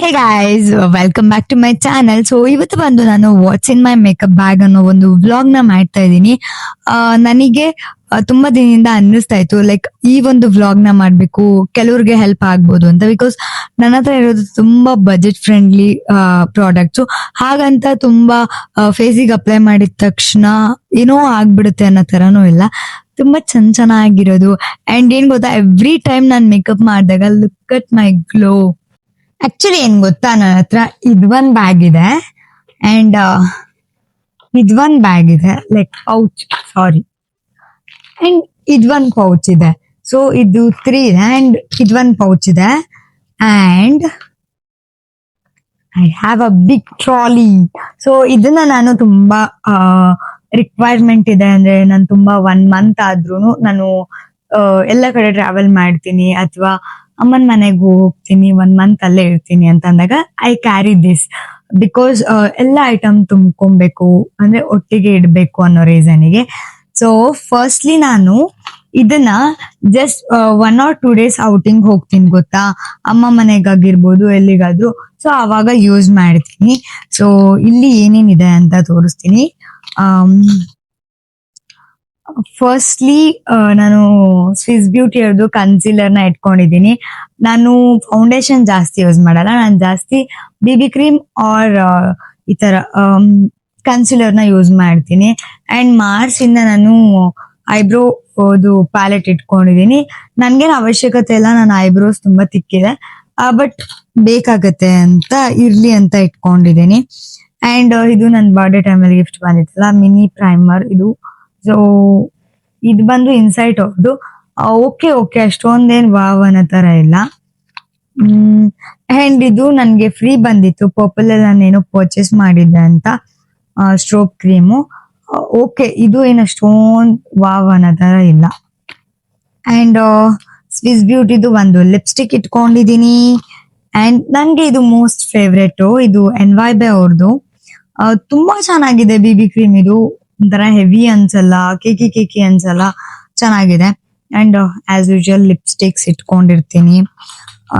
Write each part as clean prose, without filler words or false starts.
Hey guys, welcome back to my channel. So ಇವತ್ತು ಬಂದು ನಾನು what's in my makeup bag ಅನ್ನೋ ಒಂದು ವ್ಲಾಗ್ ನ ಮಾಡ್ತಾ ಇದ್ದೀನಿ. ನನಗೆ ತುಂಬಾ ದಿನದಿಂದ ಅನ್ನಿಸ್ತಾ ಇತ್ತು ಲೈಕ್ ಈ ಒಂದು ವ್ಲಾಗ್ ನ ಮಾಡ್ಬೇಕು, ಕೆಲವ್ರಿಗೆ ಹೆಲ್ಪ್ ಆಗ್ಬೋದು ಅಂತ. ಬಿಕಾಸ್ ನನ್ನ ಹತ್ರ ಇರೋದು ತುಂಬಾ ಬಜೆಟ್ ಫ್ರೆಂಡ್ಲಿ ಪ್ರಾಡಕ್ಟ್ಸ್. ಹಾಗಂತ ತುಂಬಾ ಫೇಸಿಗೆ ಅಪ್ಲೈ ಮಾಡಿದ ತಕ್ಷಣ ಏನೋ ಆಗ್ಬಿಡುತ್ತೆ ಅನ್ನೋ ತರನೂ ಇಲ್ಲ. ತುಂಬಾ ಚೆನ್ನಾಗಿರೋದು. ಅಂಡ್ ಏನ್ ಗೊತ್ತಾ, ಎವ್ರಿ ಟೈಮ್ ನಾನು ಮೇಕಪ್ ಮಾಡಿದಾಗ look at my glow. Actually ಏನ್ ಗೊತ್ತಾ, ನನ್ನ ಹತ್ರ ಇದೊಂದ್ ಬ್ಯಾಗ್ ಇದೆ ಅಂಡ್ ಇದೊಂದ್ ಬ್ಯಾಗ್ ಇದೆ, ಲೈಕ್ ಪೌಚ್, ಸಾರಿ, ಅಂಡ್ ಇದೊಂದ್ ಪೌಚ್ ಇದೆ. ಸೊ ಇದು 3 ಇದೆ ಅಂಡ್ ಇದೊಂದ್ ಪೌಚ್ ಇದೆ and I have a big trolley. So ಇದನ್ನ ನಾನು ತುಂಬಾ ರಿಕ್ವೈರ್ಮೆಂಟ್ ಇದೆ. ಅಂದ್ರೆ ನಾನು ತುಂಬಾ 1 ಮಂತ್ ಆದ್ರೂ ನಾನು ಎಲ್ಲ ಕಡೆ ಟ್ರಾವೆಲ್ ಮಾಡ್ತೀನಿ ಅಥವಾ ಅಮ್ಮನ ಮನೆಗೆ ಹೋಗ್ತೀನಿ, 1 ಮಂತ್ ಅಲ್ಲೇ ಇರ್ತೀನಿ ಅಂತ ಅಂದಾಗ ಐ ಕ್ಯಾರಿ ದಿಸ್. ಬಿಕಾಸ್ ಎಲ್ಲ ಐಟಮ್ ತುಂಬ್ಕೊಬೇಕು ಅಂದ್ರೆ ಒಟ್ಟಿಗೆ ಇಡ್ಬೇಕು ಅನ್ನೋ ರೀಸನ್ಗೆ. ಸೊ ಫಸ್ಟ್ಲಿ ನಾನು ಇದನ್ನ ಜಸ್ಟ್ 1 or 2 days ಔಟಿಂಗ್ ಹೋಗ್ತೀನಿ ಗೊತ್ತಾ, ಅಮ್ಮ ಮನೆಗಾಗಿರ್ಬೋದು ಎಲ್ಲಿಗಾದ್ರೂ. ಸೊ ಅವಾಗ ಯೂಸ್ ಮಾಡ್ತೀನಿ. ಸೊ ಇಲ್ಲಿ ಏನೇನಿದೆ ಅಂತ ತೋರಿಸ್ತೀನಿ. ಫಸ್ಟ್ಲಿ ನಾನು ಸ್ವಿಸ್ ಬ್ಯೂಟಿ ಅವ್ರದ್ದು ಕನ್ಸೀಲರ್ ನ ಇಟ್ಕೊಂಡಿದ್ದೀನಿ. ನಾನು ಫೌಂಡೇಶನ್ ಜಾಸ್ತಿ ಯೂಸ್ ಮಾಡಲ್ಲ, ನಾನು ಜಾಸ್ತಿ BB ಕ್ರೀಮ್ ಆರ್ ಈ ತರ ಕನ್ಸೀಲರ್ ನ ಯೂಸ್ ಮಾಡ್ತೀನಿ. ಅಂಡ್ ಮಾರ್ಚ್ ಇಂದ ನಾನು ಐಬ್ರೋ ಪ್ಯಾಲೆಟ್ ಇಟ್ಕೊಂಡಿದ್ದೀನಿ. ನನ್ಗೇನು ಅವಶ್ಯಕತೆ ಇಲ್ಲ, ನನ್ನ ಐಬ್ರೋಸ್ ತುಂಬಾ ತಿಕ್ಕಿದೆ, ಬಟ್ ಬೇಕಾಗತ್ತೆ ಅಂತ ಇರ್ಲಿ ಅಂತ ಇಟ್ಕೊಂಡಿದ್ದೀನಿ. ಅಂಡ್ ಇದು ನನ್ನ ಬರ್ಡೇ ಟೈಮಲ್ಲಿ ಗಿಫ್ಟ್ ಬಂದಿತ್ತಲ್ಲ, ಮಿನಿ ಪ್ರೈಮರ್ ಇದು. ಸೊ ಇದು ಬಂದು ಇನ್ಸೈಟ್ ಅವ್ರದ್ದು. ಓಕೆ ಅಷ್ಟೊಂದೇನ್ ವಾವ್ ಅನ್ನೋ ತರ ಇಲ್ಲ. ಅಂಡ್ ಇದು ನನ್ಗೆ ಫ್ರೀ ಬಂದಿತ್ತು, ಪರ್ಪಲ್ ಅಲ್ಲಿ ನಾನೇನೋ ಪರ್ಚೇಸ್ ಮಾಡಿದ್ದೆ ಅಂತ, ಸ್ಟ್ರೋಬ್ ಕ್ರೀಮು. ಓಕೆ, ಇದು ಏನು ಅಷ್ಟೊಂದ್ ವಾವ್ ಅನ್ನೋ ತರ ಇಲ್ಲ. ಅಂಡ್ ಸ್ವಿಸ್ ಬ್ಯೂಟಿದು ಒಂದು ಲಿಪ್ಸ್ಟಿಕ್ ಇಟ್ಕೊಂಡಿದೀನಿ. ಅಂಡ್ ನನ್ಗೆ ಇದು ಮೋಸ್ಟ್ ಫೇವ್ರೆಟ್, ಇದು NYBE ಅವ್ರದ್ದು. ತುಂಬಾ ಚೆನ್ನಾಗಿದೆ BB ಕ್ರೀಮ್. ಇದು ಒಂಥರ ಹೆವಿ ಅನ್ಸಲ್ಲ, ಕೇಕಿ ಅನ್ಸಲ್ಲ, ಚೆನ್ನಾಗಿದೆ. ಅಂಡ್ ಆಸ್ ಯೂಶುವಲ್ ಲಿಪ್ಸ್ಟಿಕ್ಸ್ ಇಟ್ಕೊಂಡಿರ್ತೀನಿ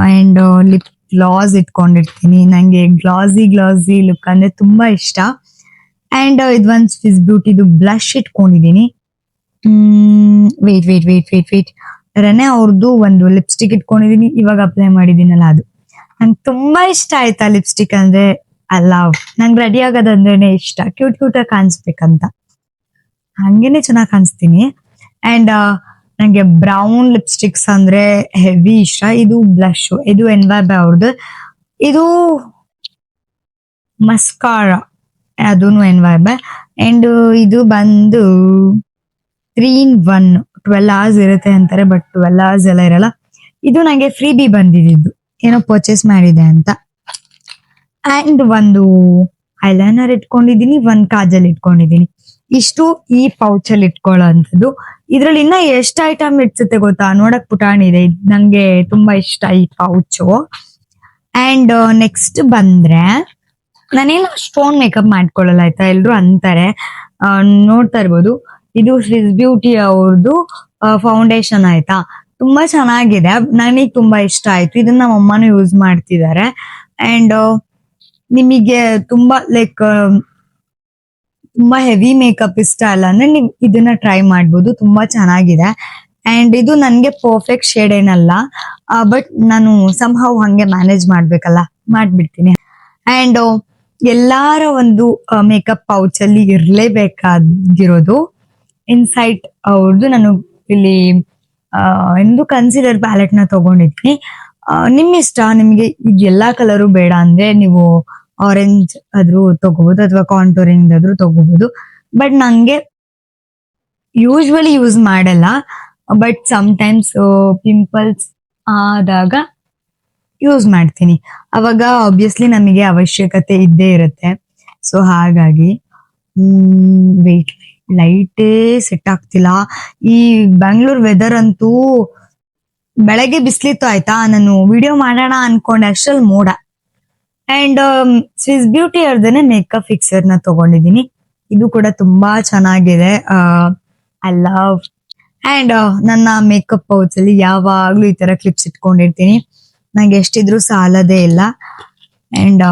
ಅಂಡ್ ಲಿಪ್ ಗ್ಲಾಸ್ ಇಟ್ಕೊಂಡಿರ್ತೀನಿ. ನಂಗೆ ಗ್ಲಾಸಿ ಲುಕ್ ಅಂದ್ರೆ ತುಂಬಾ ಇಷ್ಟ. ಅಂಡ್ ಇದೊಂದು ಸ್ವಿಸ್ ಬ್ಯೂಟಿದು ಬ್ಲಶ್ ಇಟ್ಕೊಂಡಿದೀನಿ. ವೇಟ್ ರೆನೆ ಅವ್ರದ್ದು ಒಂದು ಲಿಪ್ಸ್ಟಿಕ್ ಇಟ್ಕೊಂಡಿದೀನಿ, ಇವಾಗ ಅಪ್ಲೈ ಮಾಡಿದೀನಲ್ಲ ಅದು. ನಂಗೆ ತುಂಬಾ ಇಷ್ಟ ಆಯ್ತಾ ಲಿಪ್ಸ್ಟಿಕ್ ಅಂದ್ರೆ. ನಂಗೆ ರೆಡಿ ಆಗೋದಂದ್ರೇನೆ ಇಷ್ಟ, ಕ್ಯೂಟ್ ಆಗಿ ಕಾಣಿಸ್ಬೇಕಂತ, ಹಂಗೇನೆ ಚೆನ್ನಾಗಿ ಕಾಣಿಸ್ತೀನಿ. ಅಂಡ್ ನಂಗೆ ಬ್ರೌನ್ ಲಿಪ್ಸ್ಟಿಕ್ಸ್ ಅಂದ್ರೆ ಹೆವಿ ಇಷ್ಟ. ಇದು ಬ್ಲಶ್, ಇದು NYBE ಅವ್ರದ್ದು. ಇದು ಮಸ್ಕಾರ, ಅದೂನು NYBE. ಅಂಡ್ ಇದು ಬಂದು 3 in 1, 12 hours ಇರುತ್ತೆ ಅಂತಾರೆ, ಬಟ್ 12 hours ಎಲ್ಲ ಇರಲ್ಲ. ಇದು ನಂಗೆ ಫ್ರೀ ಬಿ ಬಂದಿದ್ದು, ಏನೋ ಪರ್ಚೇಸ್ ಮಾಡಿದೆ ಅಂತ. ಅಂಡ್ ಒಂದು ಐಲೈನರ್ ಇಟ್ಕೊಂಡಿದೀನಿ, ಒಂದು ಕಾಜಲ್ ಇಟ್ಕೊಂಡಿದೀನಿ. ಇಷ್ಟು ಈ ಪೌಚ್ ಅಲ್ಲಿ ಇಟ್ಕೊಳ್ಳೋ ಅಂತದ್ದು. ಇದ್ರಲ್ಲಿ ಇನ್ನ ಎಷ್ಟು ಐಟಮ್ ಇಡ್ಸುತ್ತೆ ಗೊತ್ತಾ, ನೋಡಕ್ ಪುಟಾಣಿ ಇದೆ. ನಂಗೆ ತುಂಬಾ ಇಷ್ಟ ಈ ಪೌಚು. ಅಂಡ್ ನೆಕ್ಸ್ಟ್ ಬಂದ್ರೆ, ನಾನೇನು ಅಷ್ಟೊಂದು ಮೇಕಪ್ ಮಾಡ್ಕೊಳ್ಳಲ್ಲ ಆಯ್ತಾ, ಎಲ್ರು ಅಂತಾರೆ. ನೋಡ್ತಾ ಇರ್ಬೋದು, ಇದು ಸ್ವಿಸ್ ಬ್ಯೂಟಿ ಅವ್ರದ್ದು ಫೌಂಡೇಶನ್ ಆಯ್ತಾ, ತುಂಬಾ ಚೆನ್ನಾಗಿದೆ, ನನಗೆ ತುಂಬಾ ಇಷ್ಟ ಆಯ್ತು. ಇದನ್ನ ನಮ್ಮ ಅಮ್ಮನೂ ಯೂಸ್ ಮಾಡ್ತಿದ್ದಾರೆ. ಅಂಡ್ ನಿಮಗೆ ತುಂಬಾ ಲೈಕ್ ತುಂಬಾ ಹೆವಿ ಮೇಕಪ್ ಇಷ್ಟ ಅಲ್ಲ ಅಂದ್ರೆ ನೀವು ಇದನ್ನ ಟ್ರೈ ಮಾಡ್ಬೋದು, ತುಂಬಾ ಚೆನ್ನಾಗಿದೆ. ಅಂಡ್ ಇದು ನನ್ಗೆ ಪರ್ಫೆಕ್ಟ್ ಶೇಡ್ ಏನಲ್ಲ, ಬಟ್ ನಾನು ಸಂಹೌ ಹಂಗೆ ಮ್ಯಾನೇಜ್ ಮಾಡ್ಬಿಡ್ತೀನಿ. ಅಂಡ್ ಎಲ್ಲಾರ ಒಂದು ಮೇಕಪ್ ಪೌಚ್ ಅಲ್ಲಿ ಇರ್ಲೇಬೇಕಾಗಿರೋದು ಇನ್ಸೈಟ್ ಅವ್ರದ್ದು. ನಾನು ಇಲ್ಲಿ ಎಂದು ಕನ್ಸಿಲರ್ ಪ್ಯಾಲೆಟ್ ನ ತಗೊಂಡಿದ್ದೀನಿ. ನಿಮ್ ಇಷ್ಟ, ನಿಮ್ಗೆ ಈಗ ಎಲ್ಲಾ ಕಲರು ಬೇಡ ಅಂದ್ರೆ ನೀವು ಆರೆಂಜ್ ಆದ್ರೂ ತಗೋಬಹುದು ಅಥವಾ ಕಾಂಟೋರಿಂಗ್ ಆದ್ರೂ ತಗೋಬಹುದು. ಬಟ್ ನಂಗೆ ಯೂಶ್ವಲಿ ಯೂಸ್ ಮಾಡಲ್ಲ, ಬಟ್ ಸಮ್ಟೈಮ್ಸ್ ಪಿಂಪಲ್ಸ್ ಆದಾಗ ಯೂಸ್ ಮಾಡ್ತೀನಿ. ಅವಾಗ ಆಬ್ವಿಯಸ್ಲಿ ನಮಗೆ ಅವಶ್ಯಕತೆ ಇದ್ದೇ ಇರುತ್ತೆ. ಸೊ ಹಾಗಾಗಿ ಲೈಟೇ ಸೆಟ್ ಆಗ್ತಿಲ್ಲ. ಈ ಬ್ಯಾಂಗ್ಳೂರ್ ವೆದರ್ ಅಂತೂ, ಬೆಳಗ್ಗೆ ಬಿಸ್ಲಿತ್ತು ಆಯ್ತಾ, ನಾನು ವಿಡಿಯೋ ಮಾಡೋಣ ಅನ್ಕೊಂಡೆ ಅಷ್ಟ್ರಲ್ಲಿ ಮೋಡ. ಅಂಡ್ ಸ್ವಿಸ್ ಬ್ಯೂಟಿ ಅವ್ರದ್ದೇನೆ ಮೇಕಪ್ ಫಿಕ್ಸರ್ ನ ತಗೊಂಡಿದ್ದೀನಿ. ಇದು ಕೂಡ ತುಂಬಾ ಚೆನ್ನಾಗಿದೆ, ಐ ಲವ್. ಅಂಡ್ ನನ್ನ ಮೇಕಪ್ ಪೌಚ್ ಅಲ್ಲಿ ಯಾವಾಗ್ಲೂ ಈ ತರ ಕ್ಲಿಪ್ಸ್ ಇಟ್ಕೊಂಡಿರ್ತೀನಿ. ನಂಗೆ ಎಷ್ಟಿದ್ರು ಸಾಲದೇ ಇಲ್ಲ. ಅಂಡ್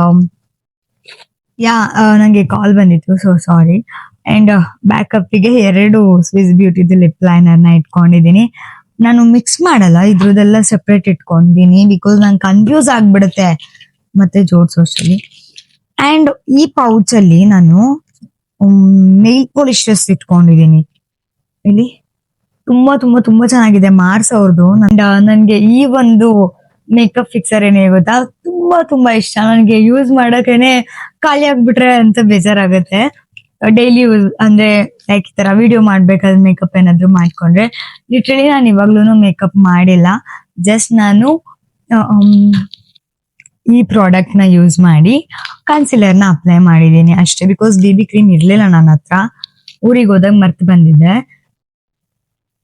ಯಾ ನಂಗೆ ಕಾಲ್ ಬಂದಿತ್ತು, ಸೊ ಸಾರಿ. ಅಂಡ್ ಬ್ಯಾಕಪ್ಗೆ 2 ಸ್ವಿಸ್ ಬ್ಯೂಟಿದು ಲಿಪ್ ಲೈನರ್ ನ ಇಟ್ಕೊಂಡಿದೀನಿ. ನಾನು ಮಿಕ್ಸ್ ಮಾಡಲ್ಲ, ಇದ್ರದೆಲ್ಲ ಸೆಪರೇಟ್ ಇಟ್ಕೊಂಡಿದೀನಿ ಬಿಕಾಸ್ ನಂಗೆ ಕನ್ಫ್ಯೂಸ್ ಆಗ್ಬಿಡುತ್ತೆ ಮತ್ತೆ ಜೋಡ್ಸೋಷ್ಟರಲ್ಲಿ. ಅಂಡ್ ಈ ಪೌಚ್ ಅಲ್ಲಿ ನಾನು ನೈಲ್ ಪಾಲಿಶಸ್ ಇಟ್ಕೊಂಡಿದೀನಿ. ಇಲ್ಲಿ ತುಂಬಾ ತುಂಬಾ ತುಂಬಾ ಚೆನ್ನಾಗಿದೆ, ಮಾರ್ಸ್ ಅವ್ರದ್ದು. ನನ್ಗೆ ಈ ಒಂದು ಮೇಕಪ್ ಫಿಕ್ಸರ್ ಏನೇ ಗೊತ್ತಾ, ತುಂಬಾ ತುಂಬಾ ಇಷ್ಟ. ನನ್ಗೆ ಯೂಸ್ ಮಾಡಕ್ಕೇನೆ ಖಾಲಿ ಆಗ್ಬಿಟ್ರೆ ಅಂತ ಬೇಜಾರಾಗತ್ತೆ. ಡೈಲಿ ಯೂಸ್ ಅಂದ್ರೆ ಲೈಕ್ ಈ ತರ ವಿಡಿಯೋ ಮಾಡ್ಬೇಕಾದ್ರೆ ಮೇಕಪ್ ಏನಾದ್ರು ಮಾಡ್ಕೊಂಡ್ರೆ, ಲಿಟ್ರಲಿ ನಾನು ಇವಾಗ್ಲೂ ಮೇಕಪ್ ಮಾಡಿಲ್ಲ. ಜಸ್ಟ್ ನಾನು ಈ ಪ್ರಾಡಕ್ಟ್ ನ ಯೂಸ್ ಮಾಡಿ ಕನ್ಸಿಲರ್ ನ ಅಪ್ಲೈ ಮಾಡಿದೀನಿ ಅಷ್ಟೇ. ಬಿಕಾಸ್ BB ಕ್ರೀಮ್ ಇರ್ಲಿಲ್ಲ ನನ್ನ ಹತ್ರ, ಊರಿಗೆ ಹೋದಾಗ ಮರ್ತು ಬಂದಿದ್ದೆ.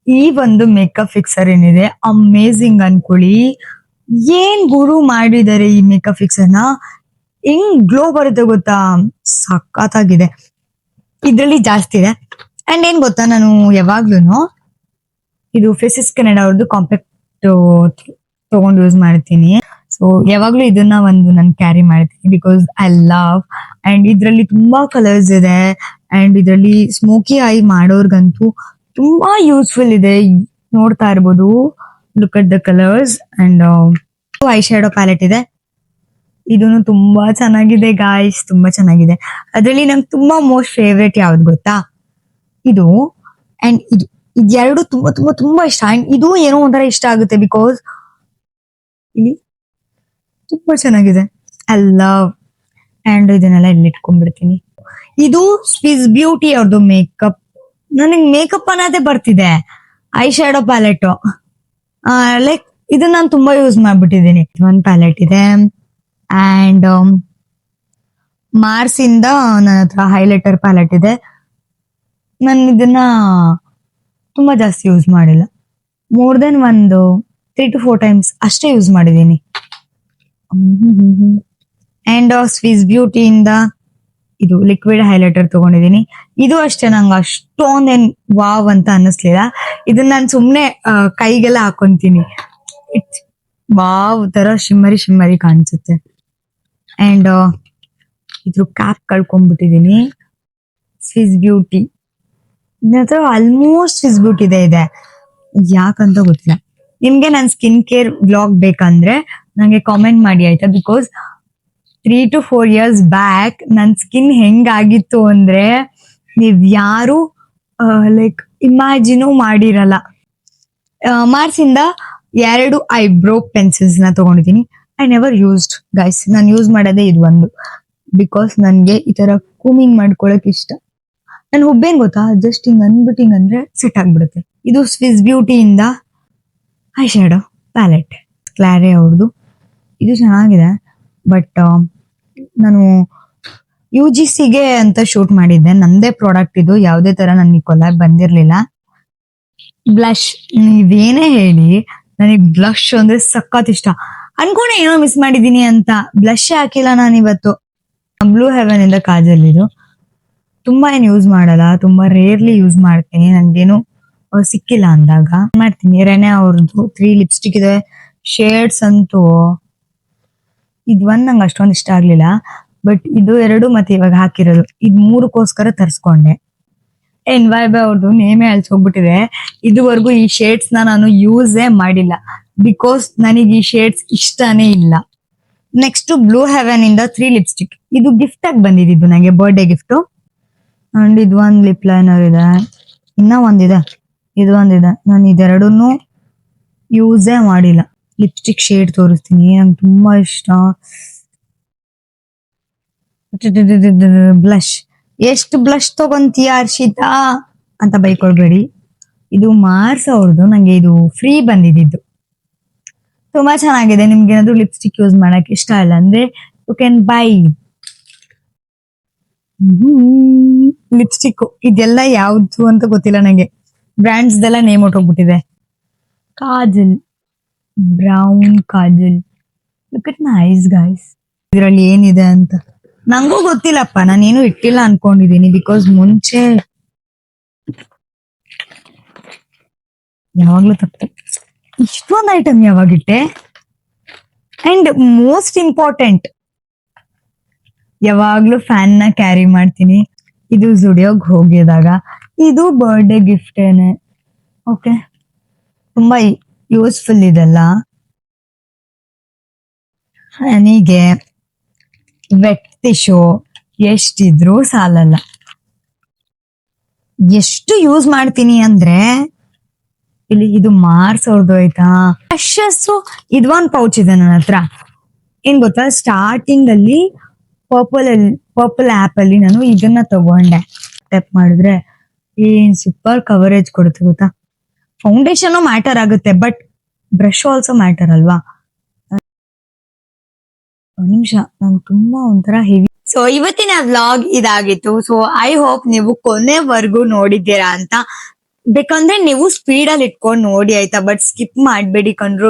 ಈ ಒಂದು ಮೇಕಪ್ ಫಿಕ್ಸರ್ ಏನಿದೆ ಅಮೇಝಿಂಗ್ ಅನ್ಕೊಳ್ಳಿ. ಏನ್ ಗುರು ಮಾಡಿದ್ದಾರೆ ಈ ಮೇಕಪ್ ಫಿಕ್ಸರ್ ನ, ಹೆಂಗ್ ಗ್ಲೋ ಬರುತ್ತೆ ಗೊತ್ತಾ, ಸಖತ್ತಾಗಿದೆ. ಇದ್ರಲ್ಲಿ ಜಾಸ್ತಿ ಇದೆ. ಅಂಡ್ ಏನ್ ಗೊತ್ತಾ, ನಾನು ಯಾವಾಗ್ಲೂ ಇದು ಫೇಸಸ್ ಕೆನಡಾ ಅವ್ರದ್ದು ಕಾಂಪ್ಯಾಕ್ಟ್ ತಗೊಂಡು ಯೂಸ್ ಮಾಡ್ತೀನಿ. ಸೊ ಯಾವಾಗ್ಲೂ ಇದನ್ನ ನಾನು ಕ್ಯಾರಿ ಮಾಡ್ತೀನಿ ಬಿಕಾಸ್ ಐ ಲವ್. ಅಂಡ್ ಇದ್ರಲ್ಲಿ ತುಂಬಾ ಕಲರ್ಸ್ ಇದೆ. ಅಂಡ್ ಇದ್ರಲ್ಲಿ ಸ್ಮೋಕಿ ಐ ಮಾಡೋರ್ಗಂತೂ ತುಂಬಾ ಯೂಸ್ಫುಲ್ ಇದೆ. ನೋಡ್ತಾ ಇರ್ಬೋದು, look at the colours. And I shadow palette ಇದೆ, ಇದನ್ನು ತುಂಬಾ ಚೆನ್ನಾಗಿದೆ ಗಾಯ್ಸ್, ತುಂಬಾ ಚೆನ್ನಾಗಿದೆ. ಅದ್ರಲ್ಲಿ ನಂಗೆ ತುಂಬಾ ಮೋಸ್ಟ್ ಫೇವ್ರೇಟ್ ಯಾವ್ದು ಗೊತ್ತಾ, ಇದು. ಅಂಡ್ ಇದೆರಡು ತುಂಬಾ ತುಂಬಾ ತುಂಬಾ ಇಷ್ಟ. ಅಂಡ್ ಇದು ಏನೋ ಒಂಥರ ಇಷ್ಟ ಆಗುತ್ತೆ ಬಿಕಾಸ್ ಇಲ್ಲಿ ತುಂಬಾ ಚೆನ್ನಾಗಿದೆ. I love. ಅಂಡ್ ಇದನ್ನೆಲ್ಲ ಇಲ್ಲಿ ಇಟ್ಕೊಂಡ್ಬಿಡ್ತೀನಿ. ಇದು ಸ್ವಿಸ್ ಬ್ಯೂಟಿ ಅವ್ರದ್ದು ಮೇಕಪ್. ನನಗೆ ಮೇಕಪ್ ಅನ್ನೋದೇ ಬರ್ತಿದೆ. ಐ ಶ್ಯಾಡೋ ಪ್ಯಾಲೆಟ್ ಲೈಕ್ ಇದನ್ನ ನಾನು ತುಂಬಾ ಯೂಸ್ ಮಾಡ್ಬಿಟ್ಟಿದ್ದೀನಿ. ಒಂದ್ ಪ್ಯಾಲೆಟ್ ಇದೆ. ಅಂಡ್ ಮಾರ್ಸ್ ಇಂದ ನನ್ನ ಹತ್ರ ಹೈಲೈಟರ್ ಪ್ಯಾಲೆಟ್ ಇದೆ. ನಾನು ಇದನ್ನ ತುಂಬಾ ಜಾಸ್ತಿ ಯೂಸ್ ಮಾಡಿಲ್ಲ, ಮೋರ್ ದೆನ್ 3 to 4 times ಅಷ್ಟೇ ಯೂಸ್ ಮಾಡಿದೀನಿ. ಅಂಡ್ ಸ್ವಿಸ್ ಬ್ಯೂಟಿ ಇಂದ ಇದು ಲಿಕ್ವಿಡ್ ಹೈಲೈಟರ್ ತಗೊಂಡಿದೀನಿ. ಇದು ಅಷ್ಟೇ ನಂಗೆ ಅಷ್ಟೊಂದೇನ್ ವಾವ್ ಅಂತ ಅನ್ನಿಸ್ಲಿಲ್ಲ. ಇದನ್ನ ನಾನು ಸುಮ್ನೆ ಕೈಗೆಲ್ಲ ಹಾಕೊಂತೀನಿ. ಇಟ್ಸ್ ವಾವ್ ತರ ಶಿಮ್ಮರಿ ಶಿಮ್ಮರಿ ಕಾಣಿಸುತ್ತೆ. ಅಂಡ್ ಇದ್ರ ಕ್ಯಾಪ್ ಕಳ್ಕೊಂಡ್ಬಿಟ್ಟಿದೀನಿ. Swiss beauty almost Swiss beauty ಇದೆ, ಯಾಕಂತ ಗೊತ್ತಿಲ್ಲ. ನಿಮ್ಗೆ ನನ್ ಸ್ಕಿನ್ ಕೇರ್ ವ್ಲಾಗ್ ಬೇಕಂದ್ರೆ ನಂಗೆ ಕಾಮೆಂಟ್ ಮಾಡಿ ಆಯ್ತಾ. ಬಿಕಾಸ್ 3 to 4 years ಬ್ಯಾಕ್ ನನ್ ಸ್ಕಿನ್ ಹೆಂಗಾಗಿತ್ತು ಅಂದ್ರೆ ನೀವ್ ಯಾರು ಲೈಕ್ ಇಮ್ಯಾಜಿನೂ ಮಾಡಿರಲ್ಲ. ಮಾರ್ಸ್ ಇಂದ 2 ಐಬ್ರೋ ಪೆನ್ಸಿಲ್ಸ್ ನ ತಗೊಂಡಿದ್ದೀನಿ. ಐ ನೆವರ್ ಯೂಸ್ಡ್ ಗೈಸ್, ನಾನು ಯೂಸ್ ಮಾಡೋದೇ ಇದು ಒಂದು. ಬಿಕಾಸ್ ನನ್ಗೆ ಈ ತರ ಕೂಮಿಂಗ್ ಮಾಡ್ಕೊಳಕ್ ಇಷ್ಟ. ನನ್ ಹುಬ್ಬೇನ್ ಗೊತ್ತಾ, ಜಸ್ಟ್ ಹಿಂಗ್ ಅಂದ್ಬಿಟ್ಟಿಂಗ್ ಅಂದ್ರೆ ಸೆಟ್ ಆಗ್ಬಿಡುತ್ತೆ. ಇದು ಸ್ವಿಸ್ ಬ್ಯೂಟಿ ಇಂದ ಐ ಶ್ಯಾಡೋ ಪ್ಯಾಲೆಟ್, ಕ್ಲಾರೆ ಅವ್ರದ್ದು. ಇದು ಚೆನ್ನಾಗಿದೆ. ಬಟ್ ನಾನು UGCಗೆ ಅಂತ ಶೂಟ್ ಮಾಡಿದ್ದೆ, ನಂದೇ ಪ್ರಾಡಕ್ಟ್ ಇದು. ಯಾವುದೇ ತರ ನನಗೆ ಕೊಲಾಬ್ ಬಂದಿರ್ಲಿಲ್ಲ. ಬ್ಲಷ್, ನೀವೇನೇ ಹೇಳಿ ನನಗೆ ಬ್ಲಷ್ ಅಂದ್ರೆ ಸಖತ್ ಇಷ್ಟ. ಅನ್ಕೊಂಡೆ ಏನೋ ಮಿಸ್ ಮಾಡಿದೀನಿ ಅಂತ, ಬ್ಲಷ್ ಹಾಕಿಲ್ಲ ನಾನು ಇವತ್ತು. ಬ್ಲೂ ಹೆವೆನ್ ಇಂದ ಕಾಜಲ್ ಇದು. ತುಂಬಾ ಏನ್ ಯೂಸ್ ಮಾಡಲ್ಲ, ತುಂಬಾ ರೇರ್ಲಿ ಯೂಸ್ ಮಾಡ್ತೀನಿ. ನನ್ಗೇನು ಸಿಕ್ಕಿಲ್ಲ ಅಂದಾಗ ಮಾಡ್ತೀನಿ. ರೆನೆ ಅವ್ರದ್ದು 3 ಲಿಪ್ಸ್ಟಿಕ್ ಇದೆ. ಶೇಡ್ಸ್ ಅಂತೂ ಇದು ನಂಗೆ ಅಷ್ಟೊಂದು ಇಷ್ಟ ಆಗ್ಲಿಲ್ಲ. ಬಟ್ ಇದು 2 ಮತ್ತೆ ಇವಾಗ ಹಾಕಿರೋದು, ಇದು 3ಕ್ಕೋಸ್ಕರ ತರ್ಸ್ಕೊಂಡೆ. NYB ಅವ್ರದ್ದು ನೇಮೇ ಅಳ್ಸೋಗ್ಬಿಟ್ಟಿದೆ. ಇದುವರೆಗೂ ಈ ಶೇಡ್ಸ್ ನಾನು ಯೂಸೇ ಮಾಡಿಲ್ಲ ಬಿಕಾಸ್ ನನಗೆ ಈ ಶೇಡ್ಸ್ ಇಷ್ಟನೇ ಇಲ್ಲ. ನೆಕ್ಸ್ಟ್ ಬ್ಲೂ ಹೆವೆನ್ ಇಂದ 3 ಲಿಪ್ಸ್ಟಿಕ್. ಇದು ಗಿಫ್ಟ್ ಆಗಿ ಬಂದಿದ್ದು ನಂಗೆ, ಬರ್ಡೇ ಗಿಫ್ಟ್. ಅಂಡ್ ಇದು ಒಂದ್ ಲಿಪ್ ಲೈನರ್ ಇದೆ, ಇನ್ನ ಒಂದಿದೆ, ಇದು ಒಂದಿದೆ. ನಾನು ಇದೆರಡನ್ನೂ ಯೂಸೇ ಮಾಡಿಲ್ಲ. ಲಿಪ್ಸ್ಟಿಕ್ ಶೇಡ್ ತೋರಿಸ್ತೀನಿ, ನಂಗೆ ತುಂಬಾ ಇಷ್ಟ. ಬ್ಲಷ್, ಎಷ್ಟು ಬ್ಲಷ್ ತಗೊಂತೀಯ ಹರ್ಷಿತಾ ಅಂತ ಬೈಕೊಳ್ಬೇಡಿ. ಇದು ಮಾರ್ಸ್ ಅವ್ರದ್ದು, ನಂಗೆ ಇದು ಫ್ರೀ ಬಂದಿದ್ದು. ತುಂಬಾ ಚೆನ್ನಾಗಿದೆ. ನಿಮ್ಗೆ ಏನಾದ್ರು ಲಿಪ್ಸ್ಟಿಕ್ ಯೂಸ್ ಮಾಡಕ್ ಇಷ್ಟ ಇಲ್ಲ ಅಂದ್ರೆ ಯು ಕ್ಯಾನ್ ಬೈ. ಲಿಪ್ಸ್ಟಿಕ್ ಇದೆಲ್ಲ ಯಾವ್ದು ಅಂತ ಗೊತ್ತಿಲ್ಲ ನಂಗೆ, ಬ್ರ್ಯಾಂಡ್ಸ್ ದೆಲ್ಲ ನೇಮ್ ಹೊಟ್ಟೋಗ್ಬಿಟ್ಟಿದೆ. Kajal, brown kajal, look at my eyes guys. ಇದ್ರಲ್ಲಿ ಏನಿದೆ ಅಂತ ನಂಗೂ ಗೊತ್ತಿಲ್ಲಪ್ಪ, ನಾನೇನು ಇಟ್ಟಿಲ್ಲ ಅನ್ಕೊಂಡಿದೀನಿ. ಬಿಕಾಸ್ ಮುಂಚೆ ಯಾವಾಗ್ಲೂ ತಪ್ಪು, ಇಷ್ಟೊಂದು ಐಟಮ್ ಯಾವಾಗಿಟ್ಟೆ. ಅಂಡ್ ಮೋಸ್ಟ್ ಇಂಪಾರ್ಟೆಂಟ್, ಯಾವಾಗ್ಲೂ ಫ್ಯಾನ್ ನ ಕ್ಯಾರಿ ಮಾಡ್ತೀನಿ. ಇದು ಜುಡಿಯೋಗ್ ಹೋಗಿದಾಗ. ಇದು ಬರ್ಡೇ ಗಿಫ್ಟ್ ಏನೆ. ಓಕೆ, ತುಂಬಾ ಯೂಸ್ಫುಲ್ ಇದೆಲ್ಲ. ನನಗೆ ವೆಟ್ ಟಿಶ್ಯೂ ಎಷ್ಟಿದ್ರೂ ಸಾಲಲ್ಲ. ಎಷ್ಟು ಯೂಸ್ ಮಾಡ್ತೀನಿ ಅಂದ್ರೆ ಇಲ್ಲಿ ಇದು ಮಾರ್ಸ್ ಹೊರ್ದೋಯ್ತಾ. ಬ್ರಷಸ್ ಇದೊಂದ್ ಪೌಚ್ ಇದೆ ನನ್ನ ಹತ್ರ. ಏನ್ ಗೊತ್ತಾ, ಸ್ಟಾರ್ಟಿಂಗ್ ಅಲ್ಲಿ ಪರ್ಪಲ್ ಆಪ್ ಅಲ್ಲಿ ನಾನು ಇದನ್ನ ತಗೊಂಡೆ. ಟೆಪ್ ಮಾಡಿದ್ರೆ ಏನ್ ಸೂಪರ್ ಕವರೇಜ್ ಕೊಡುತ್ತೆ ಗೊತ್ತಾ. ಫೌಂಡೇಶನ್ ಮ್ಯಾಟರ್ ಆಗುತ್ತೆ, ಬಟ್ ಬ್ರಷ್ ಆಲ್ಸೋ ಮ್ಯಾಟರ್ ಅಲ್ವಾ. ಒಂದ್ ನಿಮಿಷ, ನಂಗೆ ತುಂಬಾ ಒಂಥರ ಹೆವಿ. ಸೊ ಇವತ್ತಿನ ವ್ಲಾಗ್ ಇದಾಗಿತ್ತು. ಸೊ ಐ ಹೋಪ್ ನೀವು ಕೊನೆವರೆಗೂ ನೋಡಿದ್ದೀರಾ ಅಂತ. ಬೇಕಂದ್ರೆ ನೀವು ಸ್ಪೀಡ್ ಅಲ್ಲಿ ಇಟ್ಕೊಂಡು ನೋಡಿ ಆಯ್ತಾ, ಬಟ್ ಸ್ಕಿಪ್ ಮಾಡ್ಬೇಡಿ ಕಣ್ರು.